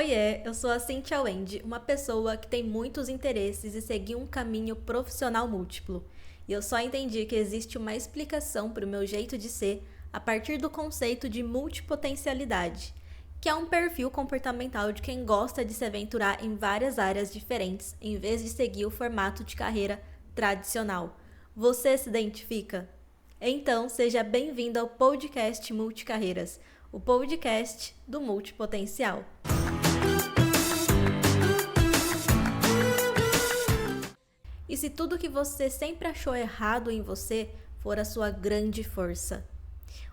Oiê, eu sou a Cynthia Wendy, uma pessoa que tem muitos interesses e seguiu um caminho profissional múltiplo. E eu só entendi que existe uma explicação para o meu jeito de ser a partir do conceito de multipotencialidade, que é um perfil comportamental de quem gosta de se aventurar em várias áreas diferentes, em vez de seguir o formato de carreira tradicional. Você se identifica? Então, seja bem-vindo ao podcast Multicarreiras, o podcast do Multipotencial. E se tudo que você sempre achou errado em você for a sua grande força?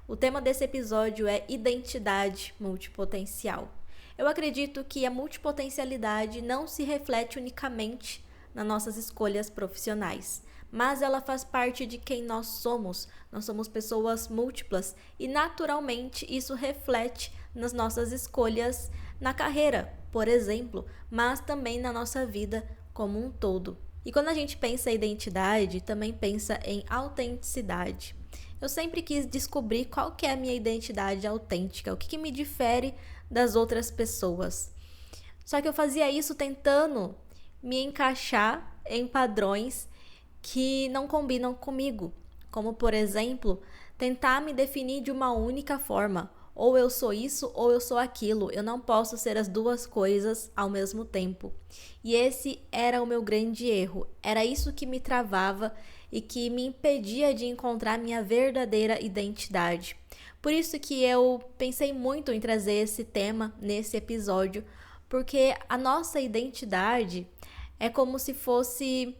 O tema desse episódio é identidade multipotencial. Eu acredito que a multipotencialidade não se reflete unicamente nas nossas escolhas profissionais, mas ela faz parte de quem nós somos. Nós somos pessoas múltiplas e naturalmente isso reflete nas nossas escolhas na carreira, por exemplo, mas também na nossa vida como um todo. E quando a gente pensa em identidade, também pensa em autenticidade. Eu sempre quis descobrir qual que é a minha identidade autêntica, o que me difere das outras pessoas. Só que eu fazia isso tentando me encaixar em padrões que não combinam comigo. Como, por exemplo, tentar me definir de uma única forma. Ou eu sou isso ou eu sou aquilo. Eu não posso ser as duas coisas ao mesmo tempo. E esse era o meu grande erro. Era isso que me travava e que me impedia de encontrar minha verdadeira identidade. Por isso que eu pensei muito em trazer esse tema nesse episódio, porque a nossa identidade é como se fosse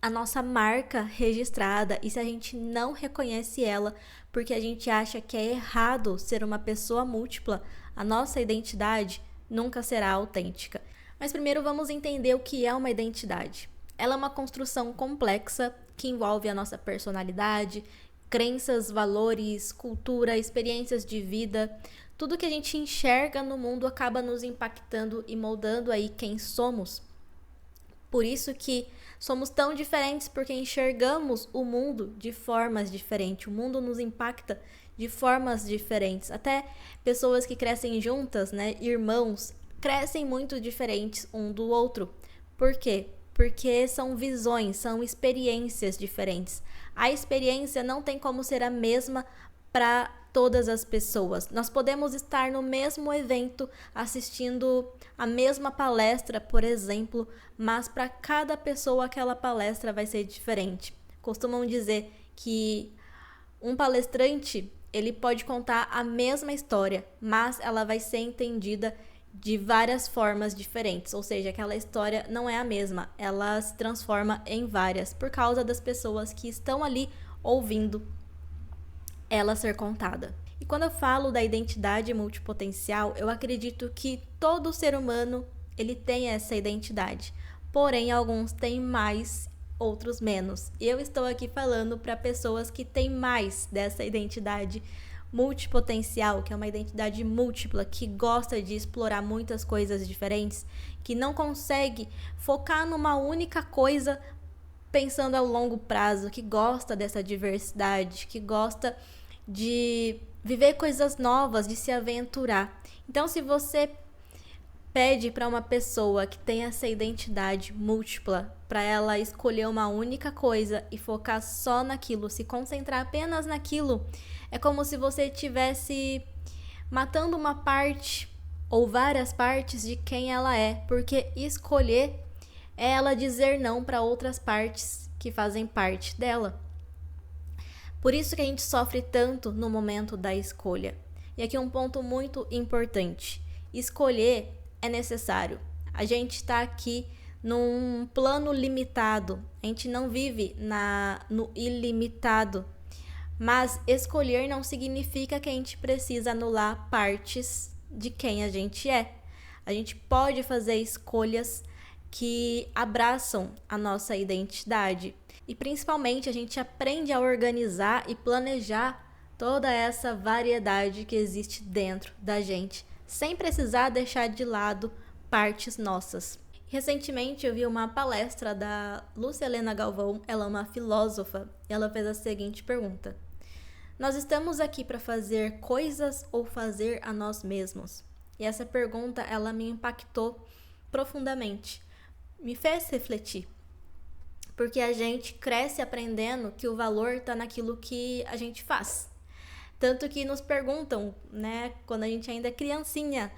a nossa marca registrada, e se a gente não reconhece ela porque a gente acha que é errado ser uma pessoa múltipla, a nossa identidade nunca será autêntica. Mas primeiro vamos entender o que é uma identidade. Ela é uma construção complexa que envolve a nossa personalidade, crenças, valores, cultura, experiências de vida. Tudo que a gente enxerga no mundo acaba nos impactando e moldando aí quem somos. Por isso que somos tão diferentes, porque enxergamos o mundo de formas diferentes. O mundo nos impacta de formas diferentes. Até pessoas que crescem juntas, né, irmãos, crescem muito diferentes um do outro. Por quê? Porque são visões, são experiências diferentes. A experiência não tem como ser a mesma para todas as pessoas. Nós podemos estar no mesmo evento, assistindo a mesma palestra, por exemplo, mas para cada pessoa aquela palestra vai ser diferente. Costumam dizer que um palestrante, ele pode contar a mesma história, mas ela vai ser entendida de várias formas diferentes, ou seja, aquela história não é a mesma, ela se transforma em várias, por causa das pessoas que estão ali ouvindo ela ser contada. E quando eu falo da identidade multipotencial, eu acredito que todo ser humano ele tem essa identidade. Porém, alguns têm mais, outros menos. Eu estou aqui falando para pessoas que têm mais dessa identidade multipotencial, que é uma identidade múltipla, que gosta de explorar muitas coisas diferentes, que não consegue focar numa única coisa pensando a longo prazo, que gosta dessa diversidade, que gosta de viver coisas novas, de se aventurar. Então, se você pede para uma pessoa que tem essa identidade múltipla, para ela escolher uma única coisa e focar só naquilo, se concentrar apenas naquilo, é como se você estivesse matando uma parte ou várias partes de quem ela é, porque escolher é ela dizer não para outras partes que fazem parte dela. Por isso que a gente sofre tanto no momento da escolha. E aqui um ponto muito importante. Escolher é necessário. A gente está aqui num plano limitado. A gente não vive no ilimitado. Mas escolher não significa que a gente precisa anular partes de quem a gente é. A gente pode fazer escolhas que abraçam a nossa identidade. E principalmente a gente aprende a organizar e planejar toda essa variedade que existe dentro da gente, sem precisar deixar de lado partes nossas. Recentemente eu vi uma palestra da Lúcia Helena Galvão, ela é uma filósofa, e ela fez a seguinte pergunta: nós estamos aqui para fazer coisas ou fazer a nós mesmos? E essa pergunta, ela me impactou profundamente, me fez refletir. Porque a gente cresce aprendendo que o valor está naquilo que a gente faz. Tanto que nos perguntam, né, quando a gente ainda é criancinha,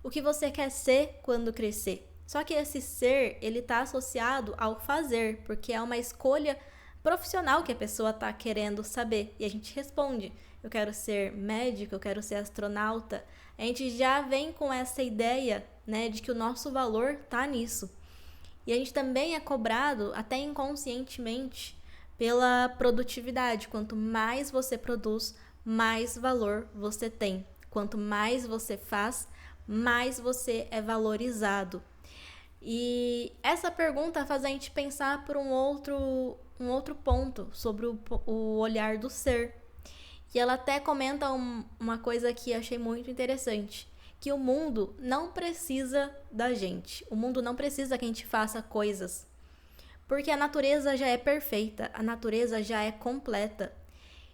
o que você quer ser quando crescer? Só que esse ser, ele está associado ao fazer, porque é uma escolha profissional que a pessoa está querendo saber. E a gente responde, eu quero ser médico, eu quero ser astronauta. A gente já vem com essa ideia, né, de que o nosso valor está nisso. E a gente também é cobrado, até inconscientemente, pela produtividade. Quanto mais você produz, mais valor você tem. Quanto mais você faz, mais você é valorizado. E essa pergunta faz a gente pensar por um outro ponto sobre o olhar do ser. E ela até comenta uma coisa que achei muito interessante, que o mundo não precisa da gente. O mundo não precisa que a gente faça coisas. Porque a natureza já é perfeita, a natureza já é completa.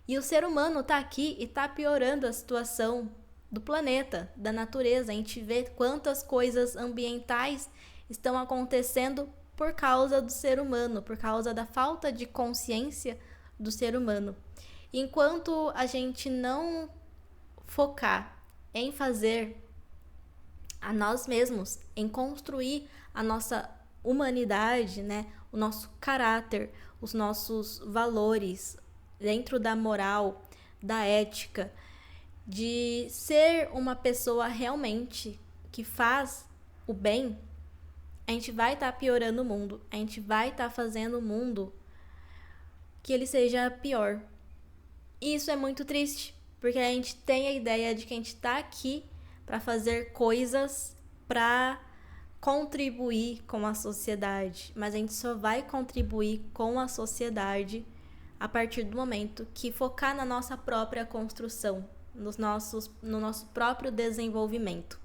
E o ser humano está aqui e está piorando a situação do planeta, da natureza. A gente vê quantas coisas ambientais estão acontecendo por causa do ser humano, por causa da falta de consciência do ser humano. Enquanto a gente não focar em fazer a nós mesmos, em construir a nossa humanidade, né, o nosso caráter, os nossos valores, dentro da moral, da ética, de ser uma pessoa realmente que faz o bem, a gente vai estar piorando o mundo, a gente vai estar fazendo o mundo que ele seja pior. E isso é muito triste, porque a gente tem a ideia de que a gente está aqui para fazer coisas para contribuir com a sociedade, mas a gente só vai contribuir com a sociedade a partir do momento que focar na nossa própria construção, no nosso próprio desenvolvimento.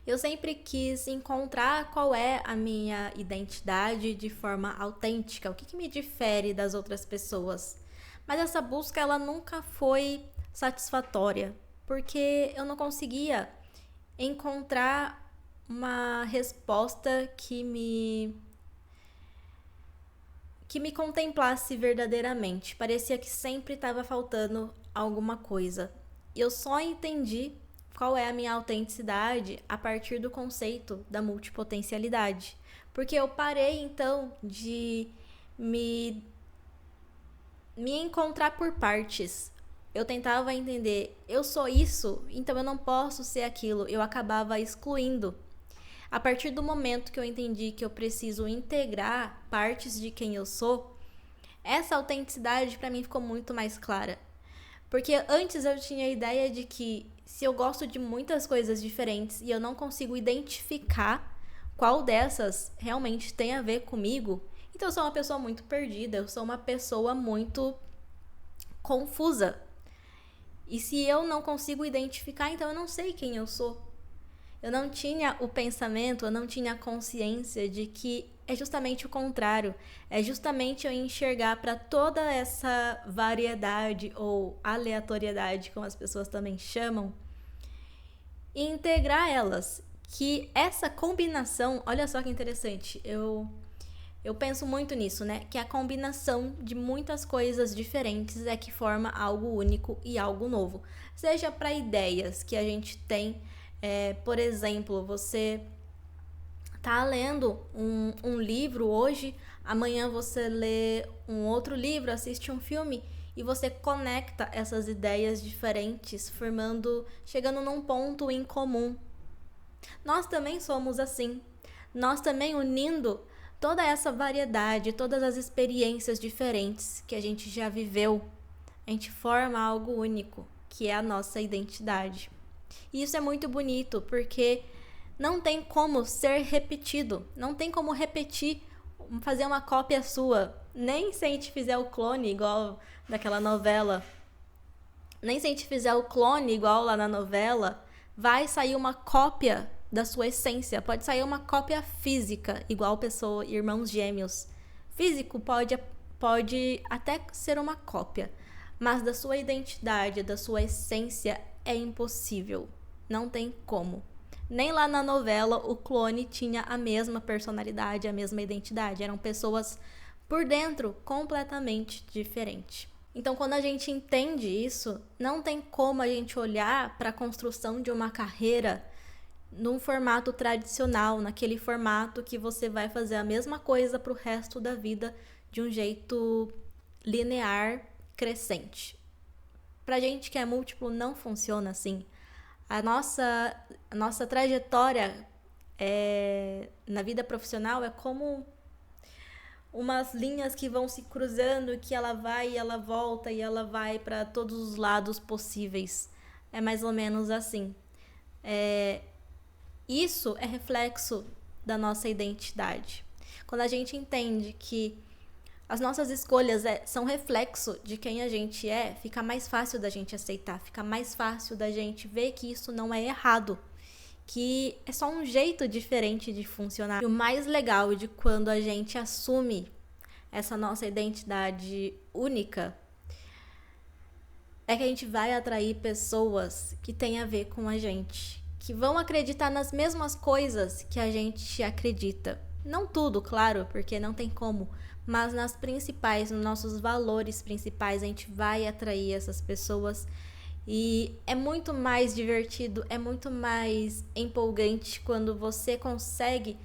Eu sempre quis encontrar qual é a minha identidade de forma autêntica, o que me difere das outras pessoas. Mas essa busca, ela nunca foi satisfatória, porque eu não conseguia encontrar uma resposta que me contemplasse verdadeiramente. Parecia que sempre estava faltando alguma coisa. Eu só entendi qual é a minha autenticidade a partir do conceito da multipotencialidade. Porque eu parei, então, de me encontrar por partes. Eu tentava entender, eu sou isso, então eu não posso ser aquilo. Eu acabava excluindo. A partir do momento que eu entendi que eu preciso integrar partes de quem eu sou, essa autenticidade para mim ficou muito mais clara. Porque antes eu tinha a ideia de que se eu gosto de muitas coisas diferentes e eu não consigo identificar qual dessas realmente tem a ver comigo, então eu sou uma pessoa muito perdida, eu sou uma pessoa muito confusa. E se eu não consigo identificar, então eu não sei quem eu sou. Eu não tinha o pensamento, eu não tinha a consciência de que é justamente o contrário. É justamente eu enxergar para toda essa variedade ou aleatoriedade, como as pessoas também chamam, e integrar elas. Que essa combinação, olha só que interessante, eu penso muito nisso, né? Que a combinação de muitas coisas diferentes é que forma algo único e algo novo. Seja para ideias que a gente tem. Por exemplo, você tá lendo um livro hoje, amanhã você lê um outro livro, assiste um filme e você conecta essas ideias diferentes, chegando num ponto em comum. Nós também somos assim. Nós também unindo toda essa variedade, todas as experiências diferentes que a gente já viveu, a gente forma algo único, que é a nossa identidade. E isso é muito bonito, porque não tem como ser repetido, não tem como repetir, fazer uma cópia sua, nem se a gente fizer o clone igual daquela novela, nem se a gente fizer o clone igual lá na novela, vai sair uma cópia da sua essência, pode sair uma cópia física, igual irmãos gêmeos. Físico pode até ser uma cópia, mas da sua identidade, da sua essência, é impossível. Não tem como. Nem lá na novela o clone tinha a mesma personalidade, a mesma identidade. Eram pessoas por dentro completamente diferentes. Então, quando a gente entende isso, não tem como a gente olhar para a construção de uma carreira num formato tradicional, naquele formato que você vai fazer a mesma coisa para o resto da vida de um jeito linear, crescente. Pra gente que é múltiplo, não funciona assim. A nossa trajetória na vida profissional é como umas linhas que vão se cruzando, que ela vai e ela volta e ela vai para todos os lados possíveis. É mais ou menos assim. Isso é reflexo da nossa identidade. Quando a gente entende que as nossas escolhas são reflexo de quem a gente é, fica mais fácil da gente aceitar, fica mais fácil da gente ver que isso não é errado, que é só um jeito diferente de funcionar. E o mais legal de quando a gente assume essa nossa identidade única é que a gente vai atrair pessoas que têm a ver com a gente, que vão acreditar nas mesmas coisas que a gente acredita. Não tudo, claro, porque não tem como, mas nas principais, nos nossos valores principais, a gente vai atrair essas pessoas. E é muito mais divertido, é muito mais empolgante quando você consegue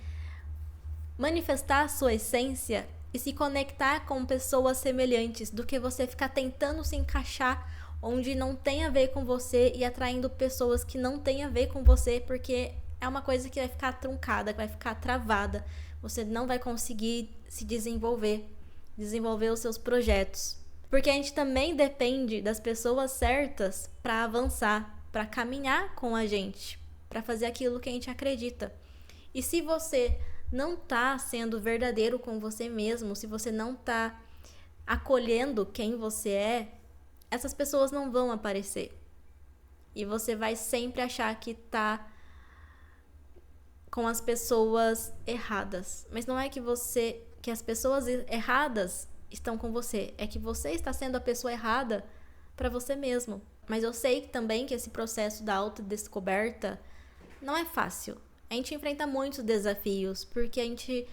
manifestar a sua essência e se conectar com pessoas semelhantes do que você ficar tentando se encaixar onde não tem a ver com você e atraindo pessoas que não tem a ver com você, porque é uma coisa que vai ficar truncada, que vai ficar travada. Você não vai conseguir se desenvolver os seus projetos. Porque a gente também depende das pessoas certas para avançar, para caminhar com a gente, para fazer aquilo que a gente acredita. E se você não tá sendo verdadeiro com você mesmo, se você não tá acolhendo quem você é, essas pessoas não vão aparecer. E você vai sempre achar que tá com as pessoas erradas. Mas não é que as pessoas erradas estão com você, é que você está sendo a pessoa errada para você mesmo. Mas eu sei também que esse processo da autodescoberta não é fácil. A gente enfrenta muitos desafios, porque a gente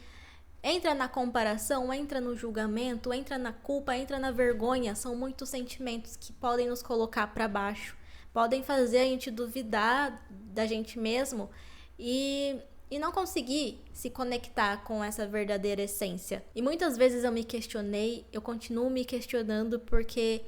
entra na comparação, entra no julgamento, entra na culpa, entra na vergonha. São muitos sentimentos que podem nos colocar para baixo, podem fazer a gente duvidar da gente mesmo e não conseguir se conectar com essa verdadeira essência. E muitas vezes eu me questionei, eu continuo me questionando, porque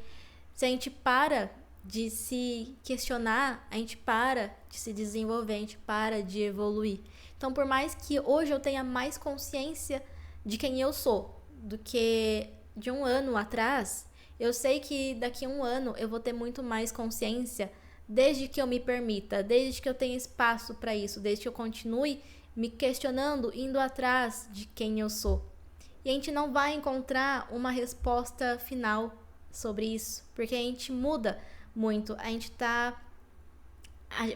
se a gente para de se questionar, a gente para de se desenvolver, a gente para de evoluir. Então, por mais que hoje eu tenha mais consciência de quem eu sou do que de um ano atrás, eu sei que daqui a um ano eu vou ter muito mais consciência, desde que eu me permita, desde que eu tenha espaço para isso, desde que eu continue me questionando, indo atrás de quem eu sou. E a gente não vai encontrar uma resposta final sobre isso, porque a gente muda muito, a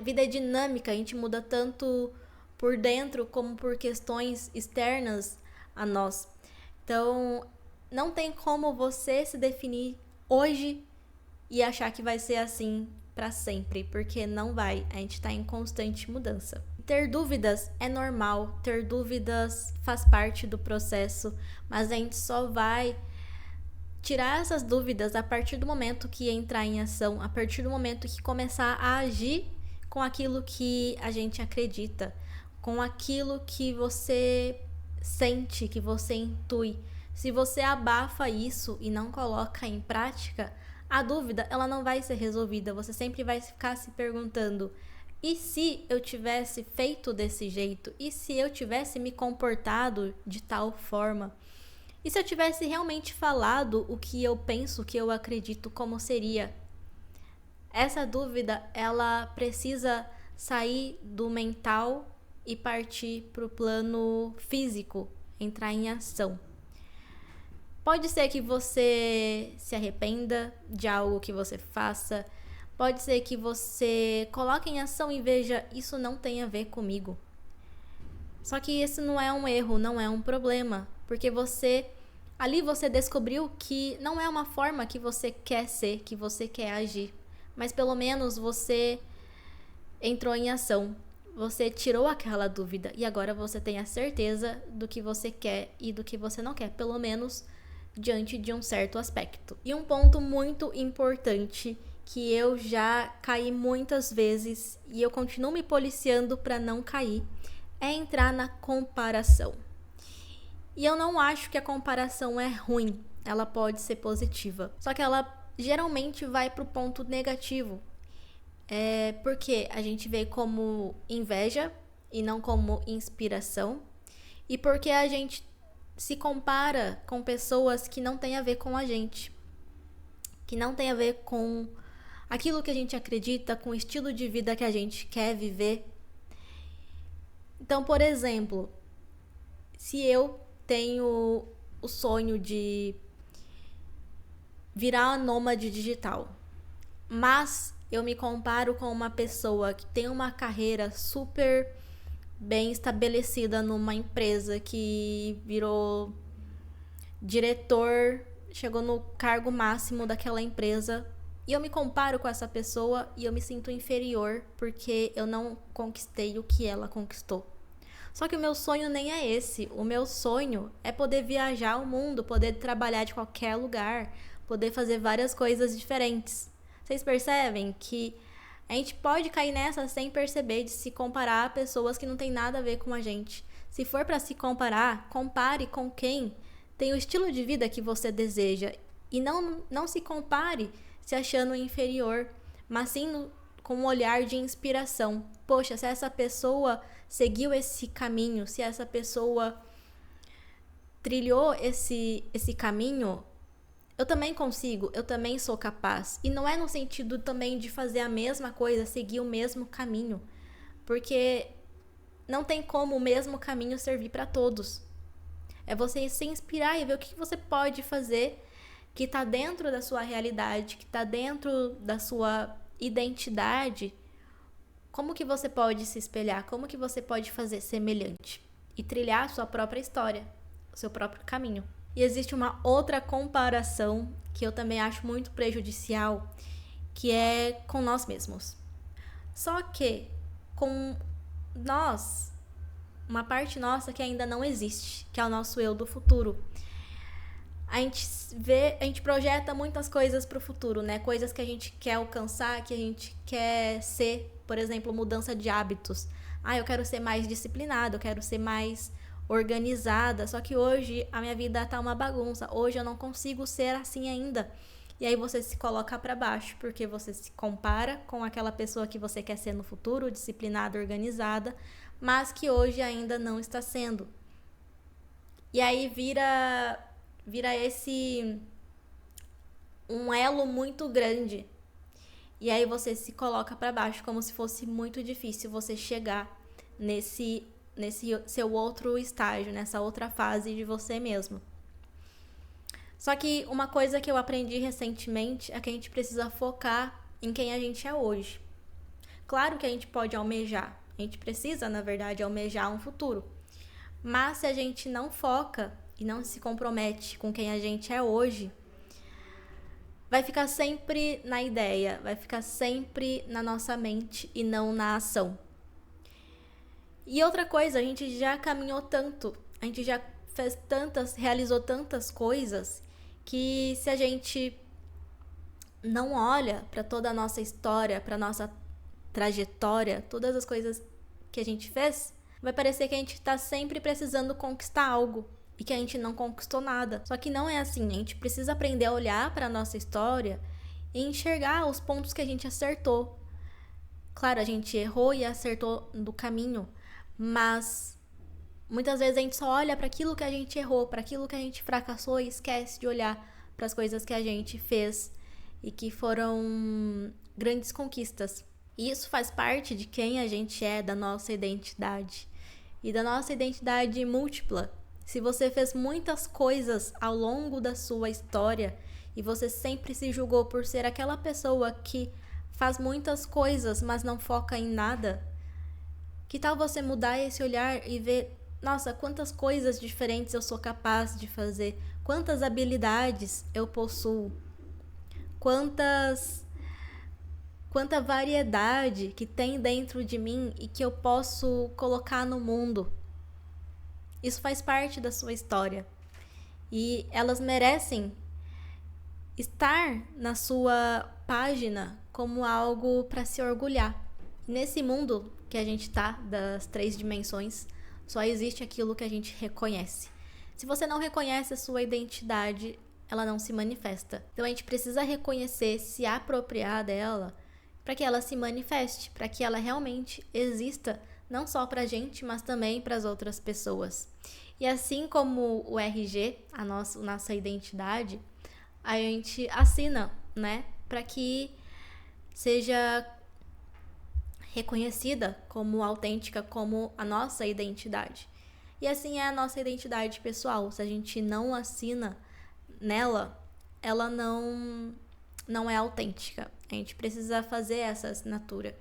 vida é dinâmica, a gente muda tanto por dentro como por questões externas a nós. Então, não tem como você se definir hoje e achar que vai ser assim para sempre, porque não vai. A gente está em constante mudança. Ter dúvidas é normal, ter dúvidas faz parte do processo, mas a gente só vai tirar essas dúvidas a partir do momento que entrar em ação, a partir do momento que começar a agir com aquilo que a gente acredita, com aquilo que você sente, que você intui. Se você abafa isso e não coloca em prática, a dúvida ela não vai ser resolvida. Você sempre vai ficar se perguntando: e se eu tivesse feito desse jeito? E se eu tivesse me comportado de tal forma? E se eu tivesse realmente falado o que eu penso, o que eu acredito, como seria? Essa dúvida, ela precisa sair do mental e partir para o plano físico, entrar em ação. Pode ser que você se arrependa de algo que você faça, pode ser que você coloque em ação e veja: isso não tem a ver comigo. Só que esse não é um erro, não é um problema, porque ali você descobriu que não é uma forma que você quer ser, que você quer agir, mas pelo menos você entrou em ação. você tirou aquela dúvida e agora você tem a certeza do que você quer e do que você não quer, pelo menos diante de um certo aspecto. E um ponto muito importante que eu já caí muitas vezes e eu continuo me policiando para não cair é entrar na comparação. E eu não acho que a comparação é ruim, ela pode ser positiva. Só que ela geralmente vai pro ponto negativo. Porque a gente vê como inveja e não como inspiração. E porque a gente se compara com pessoas que não tem a ver com a gente. Que não tem a ver com aquilo que a gente acredita, com o estilo de vida que a gente quer viver. Então, por exemplo, se eu tenho o sonho de virar uma nômade digital, mas eu me comparo com uma pessoa que tem uma carreira super bem estabelecida numa empresa, que virou diretor, chegou no cargo máximo daquela empresa, e eu me comparo com essa pessoa e eu me sinto inferior porque eu não conquistei o que ela conquistou. Só que o meu sonho nem é esse. O meu sonho é poder viajar o mundo, poder trabalhar de qualquer lugar, poder fazer várias coisas diferentes. Vocês percebem que a gente pode cair nessa sem perceber, de se comparar a pessoas que não tem nada a ver com a gente. Se for para se comparar, compare com quem tem o estilo de vida que você deseja. E não se compare se achando inferior, mas sim com um olhar de inspiração. Poxa, se essa pessoa seguiu esse caminho, se essa pessoa trilhou esse caminho, eu também consigo, eu também sou capaz. E não é no sentido também de fazer a mesma coisa, seguir o mesmo caminho, porque não tem como o mesmo caminho servir para todos. É você se inspirar e ver o que você pode fazer que está dentro da sua realidade, que está dentro da sua identidade. Como que você pode se espelhar? Como que você pode fazer semelhante? E trilhar a sua própria história, o seu próprio caminho. E existe uma outra comparação que eu também acho muito prejudicial, que é com nós mesmos. Só que com nós, uma parte nossa que ainda não existe, que é o nosso eu do futuro. A gente projeta muitas coisas para o futuro, né? Coisas que a gente quer alcançar, que a gente quer ser, por exemplo, mudança de hábitos. Eu quero ser mais disciplinada, eu quero ser mais organizada, só que hoje a minha vida tá uma bagunça, hoje eu não consigo ser assim ainda. E aí você se coloca para baixo, porque você se compara com aquela pessoa que você quer ser no futuro, disciplinada, organizada, mas que hoje ainda não está sendo. E aí vira esse um elo muito grande. E aí você se coloca para baixo, como se fosse muito difícil você chegar nesse seu outro estágio, nessa outra fase de você mesmo. Só que uma coisa que eu aprendi recentemente é que a gente precisa focar em quem a gente é hoje. Claro que a gente pode almejar, a gente precisa, na verdade, almejar um futuro. Mas se a gente não foca e não se compromete com quem a gente é hoje, vai ficar sempre na ideia, vai ficar sempre na nossa mente e não na ação. E outra coisa, a gente já caminhou tanto, a gente já realizou tantas coisas, que se a gente não olha para toda a nossa história, para nossa trajetória, todas as coisas que a gente fez, vai parecer que a gente está sempre precisando conquistar algo e que a gente não conquistou nada. Só que não é assim, a gente precisa aprender a olhar para a nossa história e enxergar os pontos que a gente acertou. Claro, a gente errou e acertou no caminho, mas muitas vezes a gente só olha para aquilo que a gente errou, para aquilo que a gente fracassou e esquece de olhar para as coisas que a gente fez e que foram grandes conquistas. E isso faz parte de quem a gente é, da nossa identidade. E da nossa identidade múltipla. Se você fez muitas coisas ao longo da sua história e você sempre se julgou por ser aquela pessoa que faz muitas coisas, mas não foca em nada, que tal você mudar esse olhar e ver, nossa, quantas coisas diferentes eu sou capaz de fazer, quantas habilidades eu possuo, quantas quanta variedade que tem dentro de mim e que eu posso colocar no mundo. Isso faz parte da sua história. E elas merecem estar na sua página como algo para se orgulhar. Nesse mundo que a gente tá, das 3 dimensões, só existe aquilo que a gente reconhece. Se você não reconhece a sua identidade, ela não se manifesta. Então a gente precisa reconhecer, se apropriar dela, para que ela se manifeste, para que ela realmente exista, não só pra gente, mas também para as outras pessoas. E assim como o RG, a nossa identidade, a gente assina, né, para que seja reconhecida como autêntica, como a nossa identidade. E assim é a nossa identidade pessoal. Se a gente não assina nela, ela não é autêntica. A gente precisa fazer essa assinatura.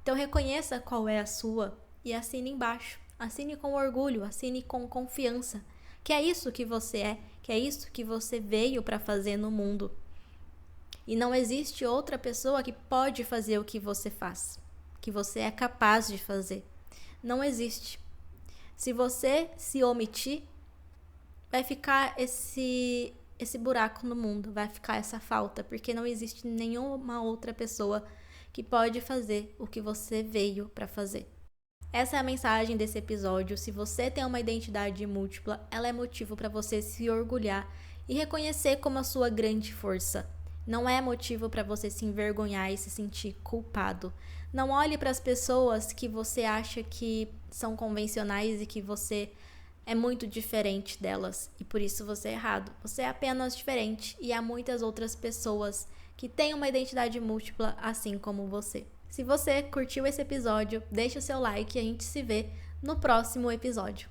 Então reconheça qual é a sua e assine embaixo. Assine com orgulho, assine com confiança. Que é isso que você é, que é isso que você veio para fazer no mundo. E não existe outra pessoa que pode fazer o que você faz, que você é capaz de fazer. Não existe. Se você se omitir, vai ficar esse buraco no mundo, vai ficar essa falta, porque não existe nenhuma outra pessoa que pode fazer o que você veio para fazer. Essa é a mensagem desse episódio. Se você tem uma identidade múltipla, ela é motivo para você se orgulhar e reconhecer como a sua grande força. Não é motivo para você se envergonhar e se sentir culpado. Não olhe para as pessoas que você acha que são convencionais e que você é muito diferente delas e por isso você é errado. Você é apenas diferente e há muitas outras pessoas que têm uma identidade múltipla assim como você. Se você curtiu esse episódio, deixa o seu like e a gente se vê no próximo episódio.